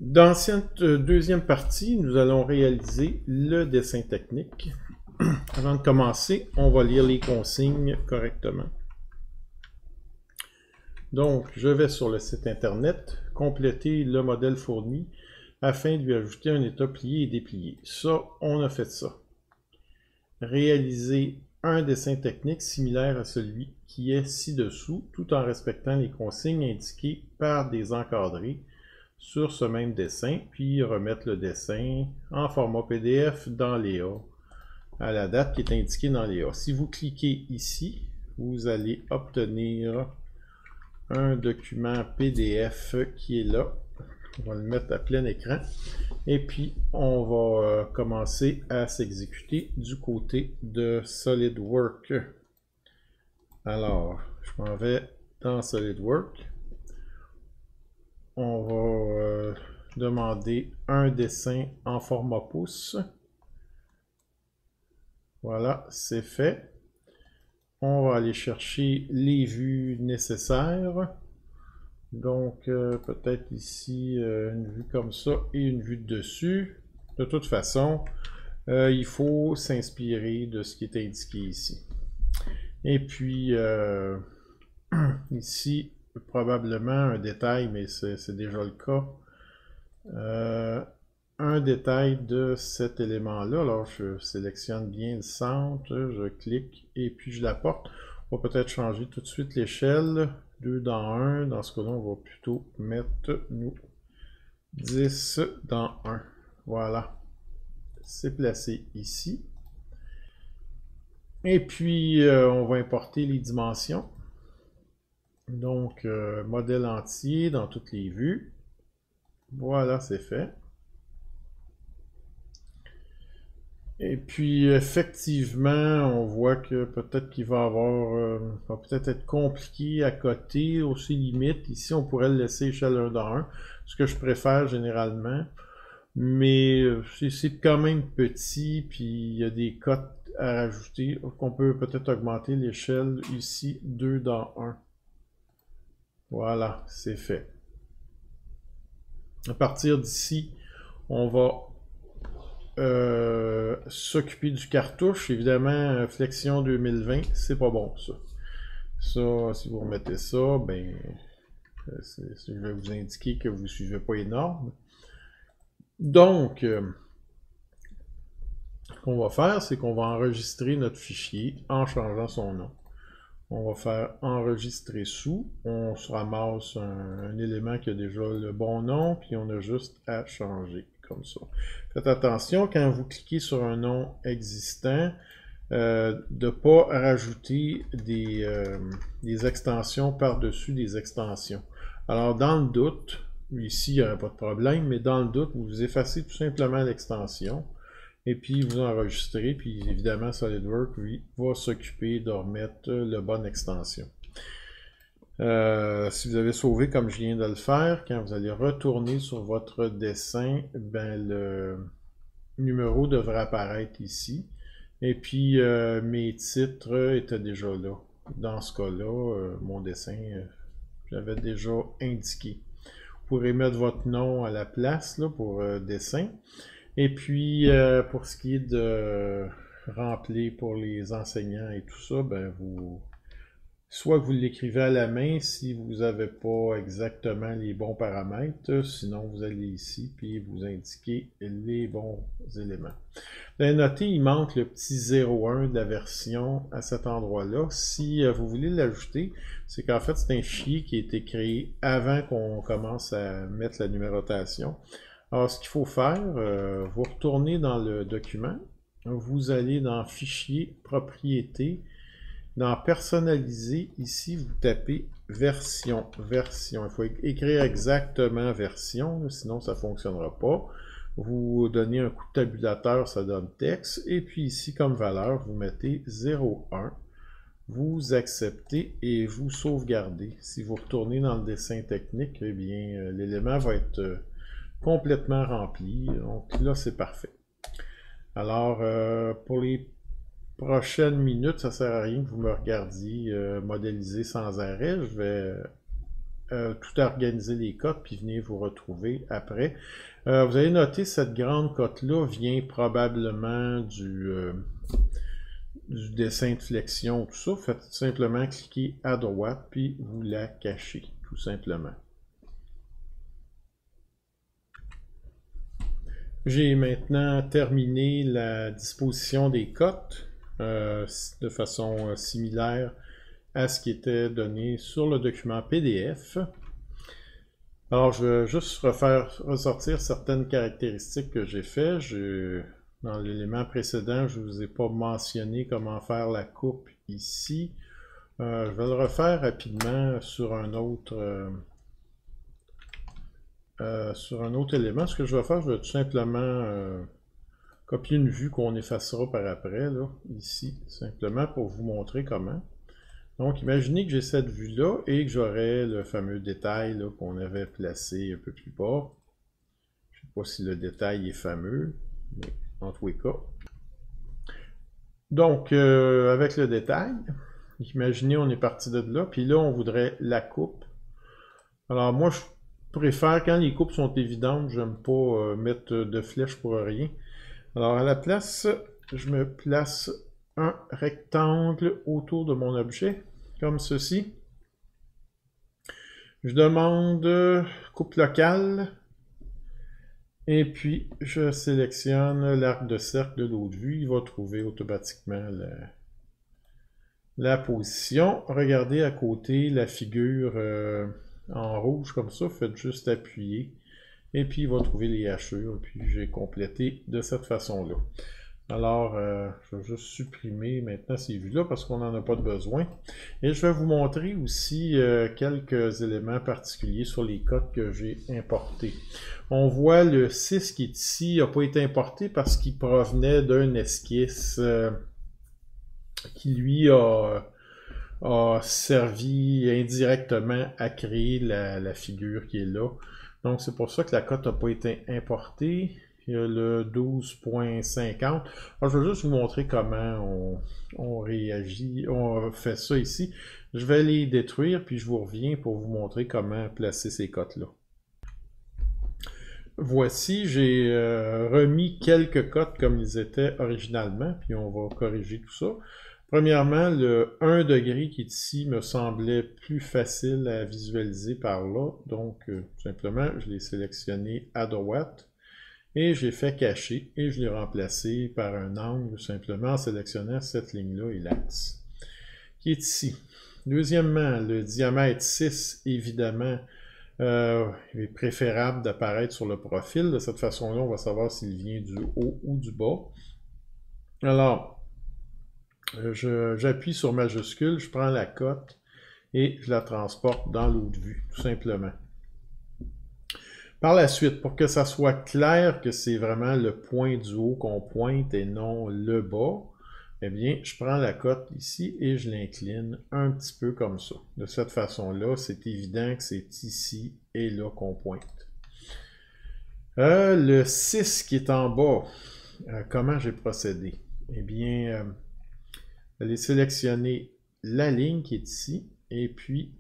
Dans cette deuxième partie, nous allons réaliser le dessin technique. Avant de commencer, on va lire les consignes correctement. Donc, je vais sur le site internet, compléter le modèle fourni afin de lui ajouter un état plié et déplié. Ça, on a fait ça. Réaliser un dessin technique similaire à celui qui est ci-dessous, tout en respectant les consignes indiquées par des encadrés sur ce même dessin, puis remettre le dessin en format PDF dans Léa, à la date qui est indiquée dans Léa. Si vous cliquez ici, vous allez obtenir un document PDF qui est là. On va le mettre à plein écran. Et puis, on va commencer à s'exécuter du côté de SolidWorks. Alors, je m'en vais dans SolidWorks. On va demander un dessin en format pouce. Voilà, c'est fait. On va aller chercher les vues nécessaires. Donc, peut-être ici, une vue comme ça et une vue de dessus. De toute façon, il faut s'inspirer de ce qui est indiqué ici. Et puis, ici, probablement un détail, mais c'est déjà le cas. Un détail de cet élément-là. Alors, je sélectionne bien le centre, je clique et puis je l'apporte. On va peut-être changer tout de suite l'échelle. 2 dans 1. Dans ce cas-là, on va plutôt mettre nous 10 dans 1. Voilà. C'est placé ici. Et puis, on va importer les dimensions. Donc, modèle entier dans toutes les vues. Voilà, c'est fait. Et puis, effectivement, on voit que peut-être qu'il va avoir, va peut-être être compliqué à coter, aussi limite. Ici, on pourrait le laisser échelle 1 dans 1, ce que je préfère généralement. Mais c'est quand même petit, puis il y a des cotes à rajouter. On peut peut-être augmenter l'échelle ici, 2 dans 1. Voilà, c'est fait. À partir d'ici, on va s'occuper du cartouche. Évidemment, flexion 2020, c'est pas bon ça. Ça, si vous remettez ça, ben, je vais vous indiquer que vous ne suivez pas les normes. Donc, ce qu'on va faire, c'est qu'on va enregistrer notre fichier en changeant son nom. On va faire enregistrer sous. On se ramasse un élément qui a déjà le bon nom, puis on a juste à changer comme ça. Faites attention quand vous cliquez sur un nom existant, de ne pas rajouter des extensions par-dessus des extensions. Alors, dans le doute, ici, il n'y aurait pas de problème, mais dans le doute, vous effacez tout simplement l'extension. Et puis vous enregistrez, puis évidemment SolidWorks, lui, va s'occuper de remettre la bonne extension. Si vous avez sauvé comme je viens de le faire, quand vous allez retourner sur votre dessin, ben le numéro devrait apparaître ici. Et puis mes titres étaient déjà là. Dans ce cas-là, mon dessin, j'avais déjà indiqué. Vous pourrez mettre votre nom à la place là, pour dessin. Et puis, pour ce qui est de remplir pour les enseignants et tout ça, ben soit vous l'écrivez à la main si vous n'avez pas exactement les bons paramètres, sinon vous allez ici puis vous indiquez les bons éléments. Vous allez noter, il manque le petit 01 de la version à cet endroit-là. Si vous voulez l'ajouter, c'est qu'en fait c'est un fichier qui a été créé avant qu'on commence à mettre la numérotation. Alors, ce qu'il faut faire, vous retournez dans le document, vous allez dans Fichier, Propriétés, dans Personnaliser, ici, vous tapez Version. Il faut écrire exactement Version, sinon ça ne fonctionnera pas. Vous donnez un coup de tabulateur, ça donne texte, et puis ici, comme valeur, vous mettez 0,1. Vous acceptez et vous sauvegardez. Si vous retournez dans le dessin technique, eh bien, l'élément va être complètement rempli. Donc là, c'est parfait. Alors, pour les prochaines minutes, ça ne sert à rien que vous me regardiez modéliser sans arrêt. Je vais tout organiser les cotes, puis venir vous retrouver après. Vous allez noter, cette grande cote-là vient probablement du dessin de flexion, tout ça. Faites simplement cliquer à droite, puis vous la cachez, tout simplement. J'ai maintenant terminé la disposition des cotes de façon similaire à ce qui était donné sur le document PDF. Alors, je vais juste ressortir certaines caractéristiques que j'ai fait. Dans l'élément précédent, je ne vous ai pas mentionné comment faire la coupe ici. Je vais le refaire rapidement sur un autre élément. Ce que je vais faire, je vais tout simplement copier une vue qu'on effacera par après, là, ici, simplement pour vous montrer comment. Donc, imaginez que j'ai cette vue-là et que j'aurais le fameux détail qu'on avait placé un peu plus bas. Je ne sais pas si le détail est fameux, mais en tous les cas. Donc, avec le détail, imaginez on est parti de là, puis là, on voudrait la coupe. Alors, moi, je préfère, quand les coupes sont évidentes, j'aime pas mettre de flèches pour rien. Alors, à la place, je me place un rectangle autour de mon objet, comme ceci. Je demande coupe locale, et puis je sélectionne l'arc de cercle de l'autre vue. Il va trouver automatiquement la position. Regardez à côté la figure en rouge comme ça, faites juste appuyer. Et puis il va trouver les hachures, puis j'ai complété de cette façon-là. Alors, je vais juste supprimer maintenant ces vues-là parce qu'on n'en a pas de besoin. Et je vais vous montrer aussi quelques éléments particuliers sur les cotes que j'ai importés. On voit le 6 qui est ici n'a pas été importé parce qu'il provenait d'un esquisse qui lui a servi indirectement à créer la figure qui est là. Donc c'est pour ça que la cote n'a pas été importée. Il y a le 12.50. Alors, je vais juste vous montrer comment on réagit. On fait ça ici. Je vais les détruire, puis je vous reviens pour vous montrer comment placer ces cotes-là. Voici, j'ai remis quelques cotes comme ils étaient originalement, puis on va corriger tout ça. Premièrement, le 1 degré qui est ici me semblait plus facile à visualiser par là. Donc, simplement, je l'ai sélectionné à droite. Et j'ai fait cacher et je l'ai remplacé par un angle simplement en sélectionnant cette ligne-là et l'axe qui est ici. Deuxièmement, le diamètre 6, évidemment, est préférable d'apparaître sur le profil. De cette façon-là, on va savoir s'il vient du haut ou du bas. Alors, j'appuie sur majuscule, je prends la cote et je la transporte dans l'autre vue, tout simplement. Par la suite, pour que ça soit clair que c'est vraiment le point du haut qu'on pointe et non le bas, eh bien, je prends la cote ici et je l'incline un petit peu comme ça. De cette façon-là, c'est évident que c'est ici et là qu'on pointe. Le 6 qui est en bas, comment j'ai procédé? Eh bien, allez sélectionner la ligne qui est ici et puis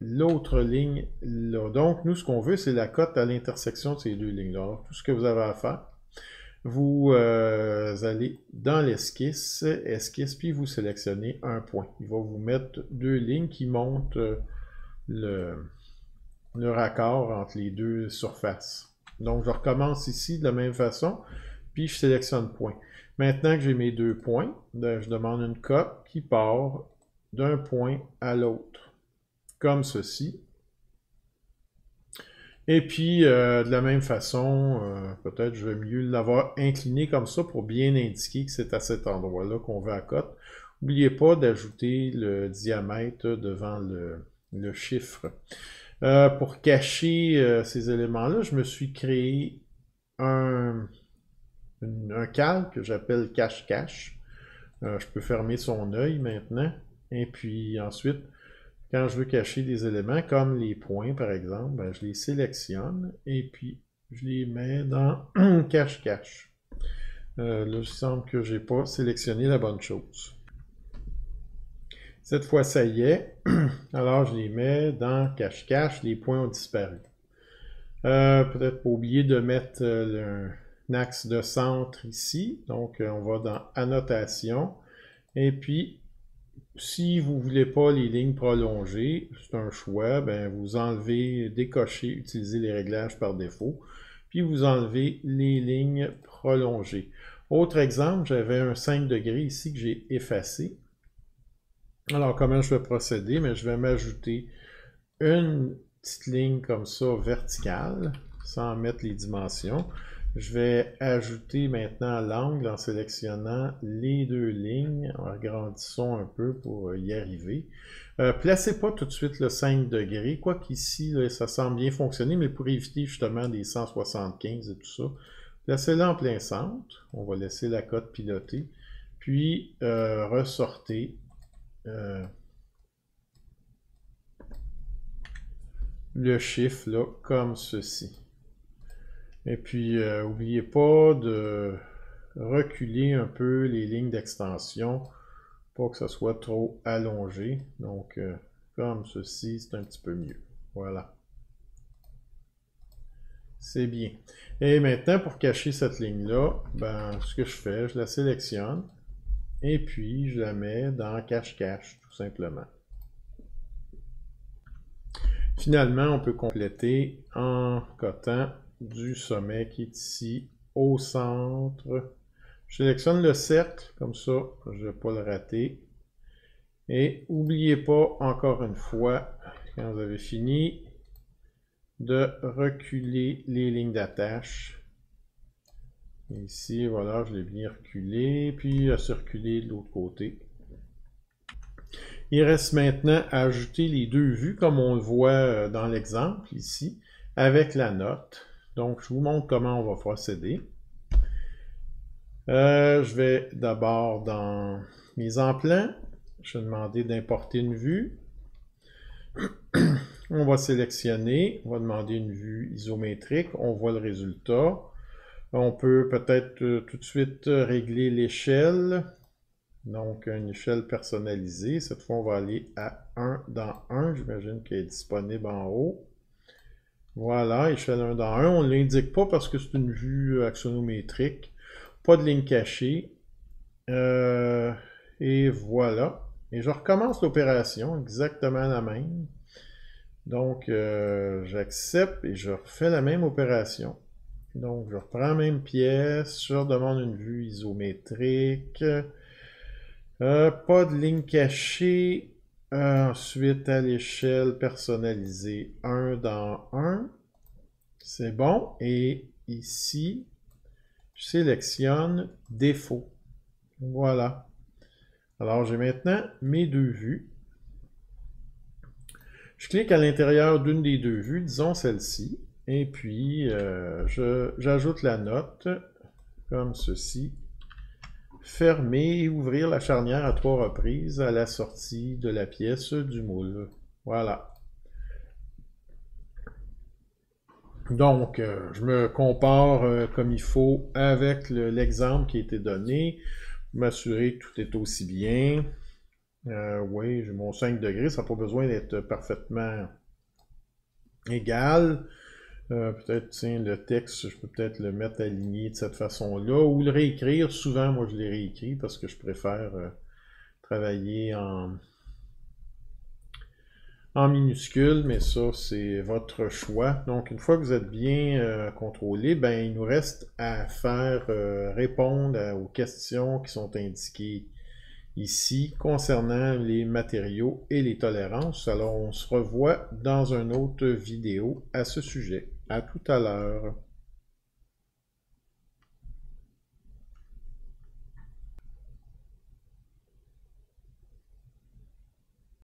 l'autre ligne là. Donc, nous, ce qu'on veut, c'est la cote à l'intersection de ces deux lignes-là. Alors, tout ce que vous avez à faire, vous allez dans l'esquisse, puis vous sélectionnez un point. Il va vous mettre deux lignes qui montent le raccord entre les deux surfaces. Donc, je recommence ici de la même façon, puis je sélectionne point. Maintenant que j'ai mes deux points, je demande une cote qui part d'un point à l'autre, comme ceci. Et puis, de la même façon, peut-être je vais mieux l'avoir incliné comme ça pour bien indiquer que c'est à cet endroit-là qu'on veut la cote. N'oubliez pas d'ajouter le diamètre devant le chiffre. Pour cacher ces éléments-là, je me suis créé un calque que j'appelle cache-cache. Je peux fermer son œil maintenant. Et puis ensuite, quand je veux cacher des éléments, comme les points par exemple, ben, je les sélectionne et puis je les mets dans cache-cache. Là, il semble que je n'ai pas sélectionné la bonne chose. Cette fois, ça y est. Alors, je les mets dans cache-cache. Les points ont disparu. Peut-être pas oublier de mettre un axe de centre ici. Donc, on va dans Annotation. Et puis, si vous ne voulez pas les lignes prolongées, c'est un choix, ben vous enlevez, décochez, utilisez les réglages par défaut, puis vous enlevez les lignes prolongées. Autre exemple, j'avais un 5 degrés ici que j'ai effacé. Alors, comment je vais procéder? Mais je vais m'ajouter une petite ligne comme ça verticale, sans mettre les dimensions. Je vais ajouter maintenant l'angle en sélectionnant les deux lignes. Agrandissons un peu pour y arriver. Placez pas tout de suite le 5 degrés, quoiqu'ici, ça semble bien fonctionner, mais pour éviter justement des 175 et tout ça, placez-le en plein centre. On va laisser la cote piloter. Puis, ressortez le chiffre là, comme ceci. Et puis, n'oubliez pas de reculer un peu les lignes d'extension pour que ça soit trop allongé. Donc, comme ceci, c'est un petit peu mieux. Voilà. C'est bien. Et maintenant, pour cacher cette ligne-là, ben, ce que je fais, je la sélectionne et puis je la mets dans cache-cache, tout simplement. Finalement, on peut compléter en cotant du sommet qui est ici au centre. Je sélectionne le cercle, comme ça, je ne vais pas le rater. Et n'oubliez pas, encore une fois, quand vous avez fini, de reculer les lignes d'attache. Ici, voilà, je l'ai bien reculé, puis à circuler de l'autre côté. Il reste maintenant à ajouter les deux vues, comme on le voit dans l'exemple ici, avec la note. Donc, je vous montre comment on va procéder. Je vais d'abord dans Mise en plan. Je vais demander d'importer une vue. On va sélectionner. On va demander une vue isométrique. On voit le résultat. On peut peut-être tout de suite régler l'échelle. Donc, une échelle personnalisée. Cette fois, on va aller à 1 dans 1. J'imagine qu'elle est disponible en haut. Voilà, échelle 1 dans 1. On ne l'indique pas parce que c'est une vue axonométrique. Pas de ligne cachée. Et voilà. Et je recommence l'opération, exactement la même. Donc, j'accepte et je refais la même opération. Donc, je reprends la même pièce. Je redemande une vue isométrique. Pas de ligne cachée. Ensuite, à l'échelle personnalisée, 1 dans 1. C'est bon. Et ici, je sélectionne défaut. Voilà. Alors, j'ai maintenant mes deux vues. Je clique à l'intérieur d'une des deux vues, disons celle-ci. Et puis, j'ajoute la note, comme ceci. Fermer et ouvrir la charnière à 3 reprises à la sortie de la pièce du moule. Voilà. Donc, je me compare comme il faut avec l'exemple qui a été donné. M'assurer que tout est aussi bien. Oui, j'ai mon 5 degrés, ça n'a pas besoin d'être parfaitement égal. Peut-être, tiens, le texte, je peux peut-être le mettre aligné de cette façon-là, ou le réécrire. Souvent, moi, je les réécris parce que je préfère travailler en minuscule, mais ça, c'est votre choix. Donc, une fois que vous êtes bien contrôlé, ben, il nous reste à faire répondre aux questions qui sont indiquées ici concernant les matériaux et les tolérances. Alors, on se revoit dans une autre vidéo à ce sujet. À tout à l'heure.